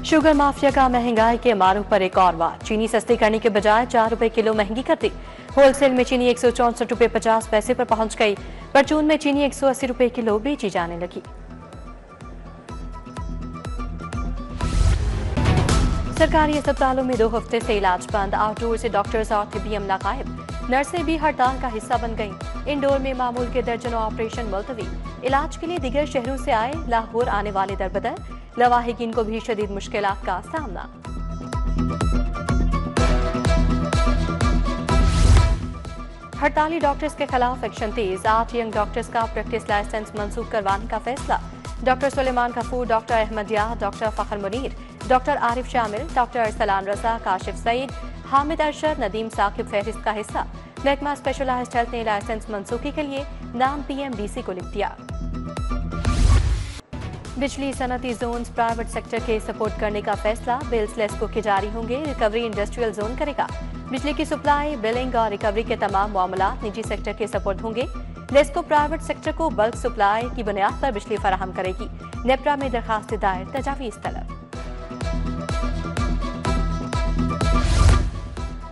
Sugar mafia का महंगाई के मारों पर एक और वार। चीनी सस्ती करने के बजाय 4 रुपए किलो महंगी कर दी। होलसेल में चीनी 164 रुपए 50 पैसे पर पहुंच गई। परचून में चीनी 180 रुपए किलो बेची जाने लगी। सरकारी अस्पतालों में 2 हफ्ते से इलाज बंद। आउटडोर से डॉक्टर्स और तिब्बी अमला गायब। नर्सें भी हड़ताल का हिस्सा बन गईं। इंदौर में मामूल के दर्जनों ऑपरेशन मुलतवी। इलाज के लिए दीगर शहरों से आए लाहौर आने वाले दरबदर। लवाहिकीन को भी शदीद मुश्किलात का सामना। हड़ताली डॉक्टर्स के खिलाफ एक्शन तेज। 8 यंग डॉक्टर्स का प्रैक्टिस लाइसेंस मंसूख करवाने का फैसला। डॉक्टर सुलेमान कफूर, डॉक्टर अहमद यार, डॉक्टर फखर मुनीर, डॉक्टर आरिफ शामिल, डॉक्टर अरसलान रजा, काशिफ सईद, हामिद अरशद, नदीम साकिब फहरिस्त का हिस्सा। महकमा स्पेशलाइज्ड हेल्थ ने लाइसेंस मंसूखी के लिए नाम पीएमडीसी को लिख दिया। बिजली सनती जोन्स प्राइवेट सेक्टर के सपोर्ट करने का फैसला। बिल्स लेस्को के जारी होंगे। रिकवरी इंडस्ट्रियल जोन करेगा। बिजली की सप्लाई, बिलिंग और रिकवरी के तमाम मामला निजी सेक्टर के सपोर्ट होंगे। लेस्को प्राइवेट सेक्टर को बल्क सप्लाई की बुनियाद पर बिजली फराहम करेगी। नेपरा में दरखास्त दायर, तजावीज तलब।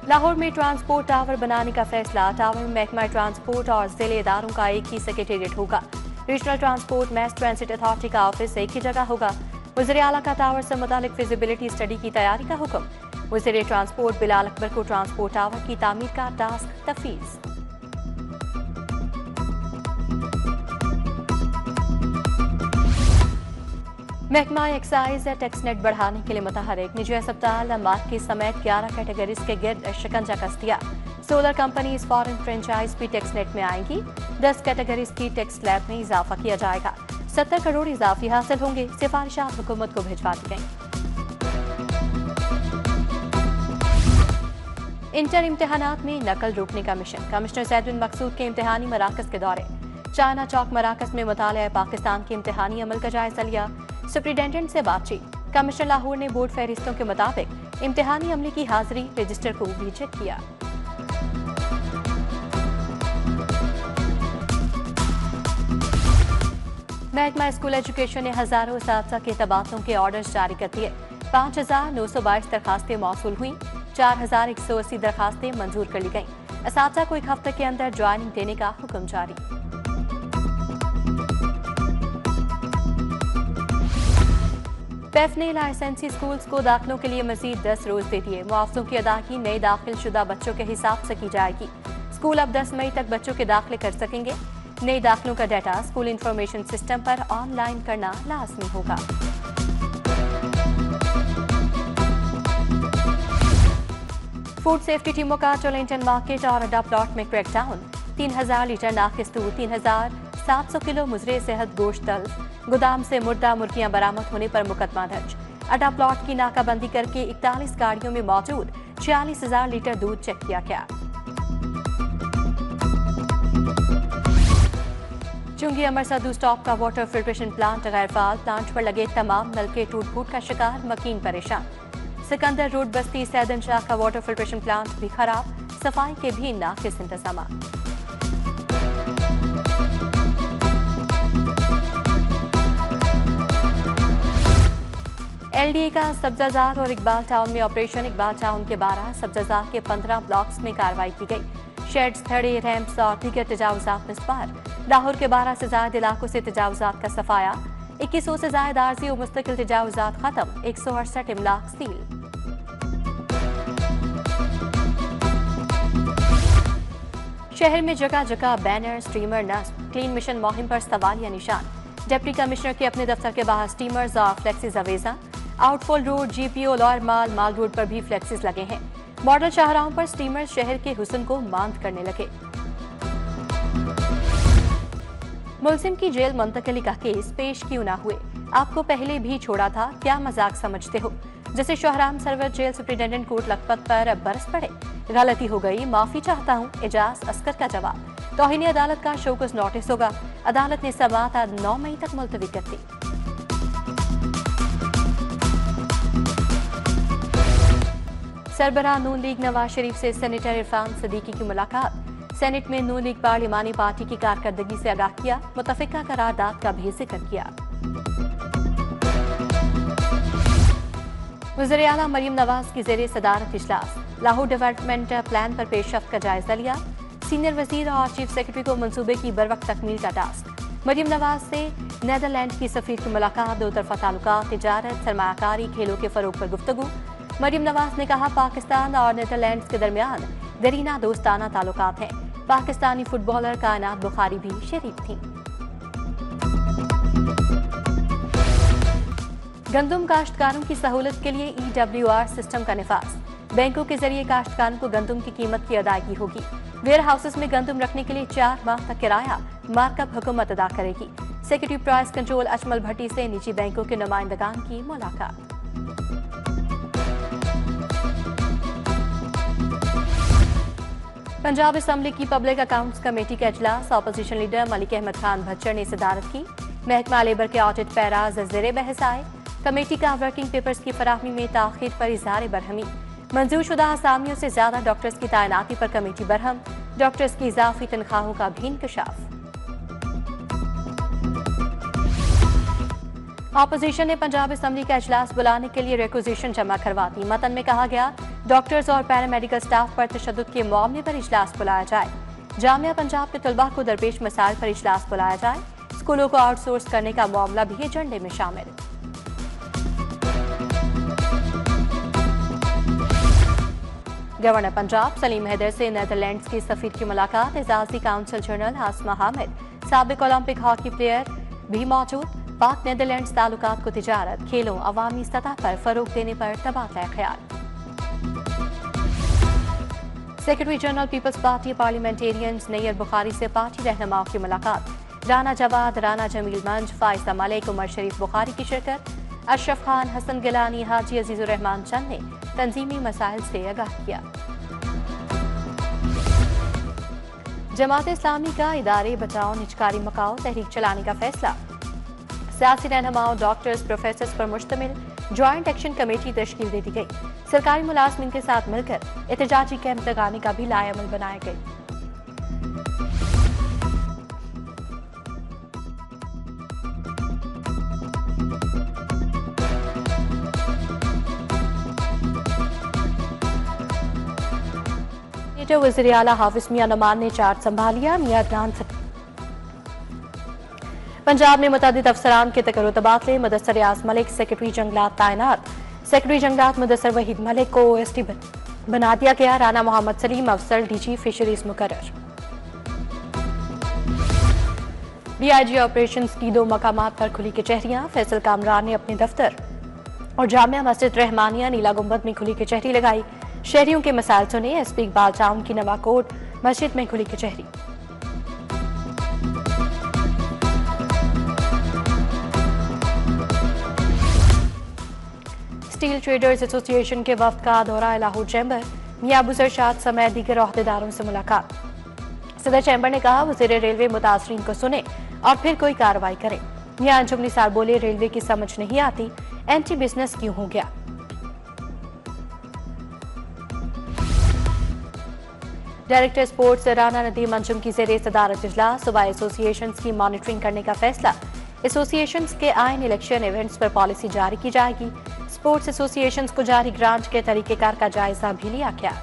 लाहौर में ट्रांसपोर्ट टावर बनाने का फैसला। टावर में महकमा ट्रांसपोर्ट और जिले इदारों का एक ही सेक्रेटेरिएट होगा। Regional transport mass transit authority का ऑफिस एक ही जगह होगा। वज़ीर आला का टावर से मुतालिक फिजिबिलिटी स्टडी की तैयारी का हुक्म। वज़ीर ट्रांसपोर्ट बिलाल अकबर को ट्रांसपोर्ट टावर की तामीर का टास्क तफवीज़। महकमा एक्साइज टैक्स नेट बढ़ाने के लिए मुतहरिक। निजी अस्पताल मार्केट समेत 11 कैटेगरीज के गिर्द शिकंजा कस दिया। 16 कंपनीज फॉरेन फ्रेंचाइज भी टैक्स नेट में आएंगी। 10 कैटेगरीज की टैक्स स्लैब में इजाफा किया जाएगा। 70 करोड़ इजाफी हासिल होंगे। सिफारिशात हुकूमत को भिजवा दी गई। इंटर इम्तिहानात में नकल रोकने का मिशन। कमिश्नर सैयद बिन मकसूद के इम्तिहानी मराकज के दौरे। चाइना चौक मराकज में मुतालिया पाकिस्तान के इम्तिहानी अमल का जायजा लिया। सुप्रिंटेंडेंट से बातचीत। कमिश्नर लाहौर ने बोर्ड फहरिस्तों के मुताबिक इम्तिहानी अमले की हाजिरी रजिस्टर को भी चेक किया। महकमा स्कूल एजुकेशन ने हजारों असातिज़ा के तबादलों के ऑर्डर्स जारी कर दिए। 5,922 दरखास्तें मौसूल हुई। 4,180 दरखास्तें मंजूर कर ली गईं। असातिज़ा को 1 हफ्ते के अंदर ज्वाइनिंग देने का हुक्म जारी। पैफ ने लाइसेंसी स्कूल्स को दाखिलों के लिए मजीद 10 रोज दे दिए। मुआवजों की अदायगी नए दाखिल शुदा बच्चों के हिसाब से की जाएगी। स्कूल अब 10 मई तक बच्चों के दाखिले कर सकेंगे। नए दाखिलों का डाटा स्कूल इंफॉर्मेशन सिस्टम पर ऑनलाइन करना लाजमी होगा। फूड सेफ्टी टीमों का टोलेंटन मार्केट और अड्डा प्लॉट में क्रैकडाउन। 3000 लीटर नाकिस दूध, 3700 किलो मुजरे सेहत गोश्त तल्फ। गोदाम से मुर्दा मुर्गियां बरामद होने पर मुकदमा दर्ज। अड्डा प्लॉट की नाकाबंदी करके 41 गाड़ियों में मौजूद 46,000 लीटर दूध चेक किया गया। चुंगी अमर साधु स्टॉप का वाटर फिल्ट्रेशन प्लांट गैरफाल। प्लांट पर लगे तमाम नलके टूट फूट का शिकार, मकीन परेशान। सिकंदर रोड बस्ती सैदन शाह का वाटर फिल्ट्रेशन प्लांट भी खराब। सफाई के भी नाकिस इंतजाम। एलडीए का सब्जाजार और इकबाल टाउन में ऑपरेशन। इकबाल टाउन के 12, सब्जाजार के 15 ब्लॉक्स में कार्रवाई की गई। शेड्स, थड़े, रैंप्स और दीगर तजावुजात मिसबार। लाहौर के 12 से ज्यादा इलाकों से तजावुजात का सफाया। 2100 से ज्यादा आरजी और मुस्तकिल तजावुजात खत्म। 168 इमलाक सील। शहर में जगह जगह बैनर, स्टीमर नस्ब। क्लीन मिशन मुहिम पर सवालिया निशान। डिप्टी कमिश्नर के अपने दफ्तर के बाहर स्टीमर्स और फ्लेक्सीज अवेजा। आउटफॉल रोड, जीपीओ, लॉयर माल रोड पर भी फ्लेक्सीज लगे हैं। मॉडल शाहराहों पर स्टीमर्स शहर के हुस्न को मांद करने लगे। मुलजिम की जेल मुंतकिली का केस पेश क्यों ना हुए? आपको पहले भी छोड़ा था, क्या मजाक समझते हो? जैसे शोहराम सरवर जेल सुप्रिंटेंडेंट कोर्ट लखपत पर बरस पड़े। गलती हो गई, माफी चाहता हूँ, एजाज अस्कर का जवाब। तौहीन अदालत का शोकस नोटिस होगा। अदालत ने समाअत 9 मई तक मुलतवी कर दी। सरबराह नून लीग नवाज शरीफ से सेनेटर इरफान सदीकी की मुलाकात। सेनेट में नून लीग पार्लिमानी पार्टी की कारकर्दगी से आगाह किया। मुतफिका करारदाद का भी जिक्र किया। वज़ीर आला मरियम नवाज की ज़ेरे सदारत इजलास लाहौर डेवलपमेंट प्लान पर पेशरफ्त का जायजा लिया। सीनियर वजीर और चीफ सेक्रेटरी को मंसूबे की बरवक्त तकमील का टास्क। मरियम नवाज से नीदरलैंड की सफीर की मुलाकात, दो तरफा ताल्लुकात, तिजारत, सरमायाकारी, खेलों के फरोग पर गुफ्तगू। मरियम नवाज ने कहा पाकिस्तान और नीदरलैंड के दरमियान दरीना दोस्ताना ताल्लुकात हैं। पाकिस्तानी फुटबॉलर कायनात बुखारी भी शरीक थी। गंदम काश्तकारों की सहूलत के लिए EWR सिस्टम का निफाज। बैंकों के जरिए काश्तकारों को गंदम की कीमत की अदायगी होगी। वेयर हाउसेस में गंदम रखने के लिए 4 माह तक किराया मार्कअप हुकूमत अदा करेगी। सेक्रेटरी प्राइस कंट्रोल अजमल भट्टी से निजी बैंकों के नुमाइंदगान की मुलाकात। पंजाब असेंबली की पब्लिक अकाउंट्स कमेटी का इजलास। ऑपोजिशन लीडर मलिक अहमद खान भच्चर ने सदारत की। महकमा लेबर के ऑडिट पैरा ज़ेरे बहस आए। कमेटी का वर्किंग पेपर्स की फराहमी में ताखीर पर इजहार बरहमी। मंजूर शुदा असामियों से ज्यादा डॉक्टर्स की तैनाती पर कमेटी बरहम। डॉक्टर्स की इजाफी तनख्वाहों का भी इंकशाफ। ऑपोजिशन ने पंजाब असेंबली का इजलास बुलाने के लिए रिक्वेजिशन जमा करवा दी। मतन में कहा गया डॉक्टर्स और पैरामेडिकल स्टाफ पर तशद्दुद के मामले पर इजलास बुलाया जाए। जामिया पंजाब के तलबा को दरपेश मसाइल पर इजलास बुलाया जाए। स्कूलों को आउटसोर्स करने का मामला भी एजेंडे में शामिल। गवर्नर पंजाब सलीम हैदर से नीदरलैंड्स की सफीर की मुलाकात। एजाजी काउंसिल जनरल हासमा हामिद, साबिक ओलंपिक हॉकी प्लेयर भी मौजूद। पाक नीदरलैंड्स ताल्लुकात को तिजारत, खेलों, अवामी सतह पर फरोग देने पर तबादला ख्याल। Secretary general peoples party parliamentarians Nayyar Bukhari से पार्टी रहनुमाओं की मुलाकात। राना जवाद, राना जमील मंज, फाइजा मलिक, उमर शरीफ बुखारी की शिरकत। अशरफ खान, हसन गिलानी, हाजी अजीजुर रहमान चंद ने तंजीमी मसाइल से आगाह किया। जमात इस्लामी का इदारे बचाओ निजकारी मकाओ तहरीक चलाने का फैसला। सियासी रहनुमाओं, डॉक्टर्स, प्रोफेसर्स पर मुश्तमिल ज्वाइंट एक्शन कमेटी तश्कील दे दी गई। सरकारी मुलाजमीन के साथ मिलकर एहतजाजी कैंप लगाने का भी लाएअमल बनाए गए। वज़ीर आला हाफिज मियां नमान ने चार्ज संभालिया। मियां अदनान पंजाब में मुतअद्दिद अफसरान के तकर्रो तबादले। मुदस्सर रियाज मलिक सेक्रेटरी जंगलात तैनात। सेक्रेटरी जंगलात मुदस्सर वहीद मलिक को OSD बना दिया गया। राना मोहम्मद सलीम अफसर DG फिशरीज मुकर्रर। DIG ऑपरेशंस की 2 मकामात पर खुली कचहरियां। फैसल कामरान ने अपने दफ्तर और जामिया मस्जिद रहमानिया नीला गुंबद में खुली कचहरी लगाई। शहरियों के मसाइल सुने। SP इकबाल टाउन की नवाकोट मस्जिद में खुली कचहरी। स्टील ट्रेडर्स एसोसिएशन के वफ्द का दौरा लाहौर चैम्बर। मियां अबू सरशाद समेत दीगर ओहदेदारों से मुलाकात। सदर चैम्बर ने कहा वज़ीर रेलवे मुतासरीन को सुने और फिर कोई कार्रवाई करे। मियां अंजुम निसार बोले रेलवे की समझ नहीं आती, एंटी बिजनेस क्यों हो गया। डायरेक्टर स्पोर्ट्स राना नदीम अंजुम की ज़ेरे सदारत इजलास। सूबाई एसोसिएशंस की मॉनिटरिंग करने का फैसला। एसोसिएशंस के आइन इलेक्शन इवेंट्स पर पॉलिसी जारी की जाएगी। स्पोर्ट्स एसोसिएशंस को जारी ग्रांट के तरीकेकार का जायजा भी लिया गया।